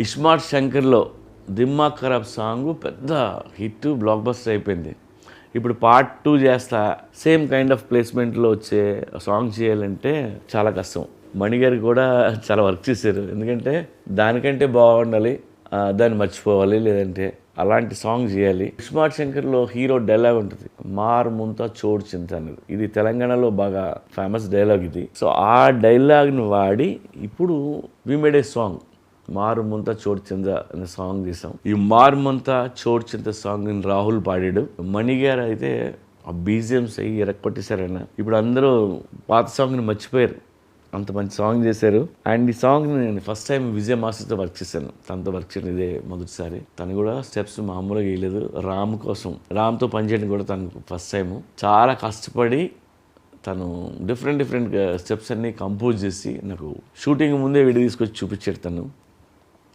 ఇస్మార్ట్ శంకర్లో దిమ్మాగ్ ఖరాబ్ సాంగ్ పెద్ద hit block buster అయిపోయింది. ఇప్పుడు పార్ట్ 2 చేస్తా సేమ్ కైండ్ ఆఫ్ ప్లేస్మెంట్లో వచ్చే సాంగ్ చేయాలంటే చాలా కష్టం. మణిగారు కూడా చాలా వర్క్ చేశారు. ఎందుకంటే దానికంటే బాగుండాలి, దాన్ని మర్చిపోవాలి, లేదంటే అలాంటి సాంగ్ చేయాలి. ఇస్మార్ట్ శంకర్లో హీరో డైలాగ్ ఉంటుంది, మార్ ముంతా చోడు చింత అనేది. ఇది తెలంగాణలో బాగా ఫేమస్ డైలాగ్ ఇది. సో ఆ డైలాగ్ని వాడి ఇప్పుడు వి మేడ్ ఏ సాంగ్ మారు ముంత చోటు చింత అనే సాంగ్ తీసాం. ఈ మారు ముంత చోటు చింత సాంగ్ రాహుల్ పాడాడు. మణిగారు అయితే ఆ బీజిఎంస్ అయ్యి ఎరక్కొట్టేశారన్న. ఇప్పుడు అందరూ పాత సాంగ్ని మర్చిపోయారు, అంత మంచి సాంగ్ చేశారు. అండ్ ఈ సాంగ్ని నేను ఫస్ట్ టైం విజయ్ మాస్టర్తో వర్క్ చేశాను. తనతో వర్క్ చేయడం ఇదే మొదటిసారి. తను కూడా స్టెప్స్ మామూలుగా వేయలేదు. రామ్తో పనిచేయడం కూడా తనకు ఫస్ట్ టైం. చాలా కష్టపడి తను డిఫరెంట్ స్టెప్స్ అన్నీ కంపోజ్ చేసి నాకు షూటింగ్ ముందే వీడియో తీసుకొచ్చి చూపించాడు తను.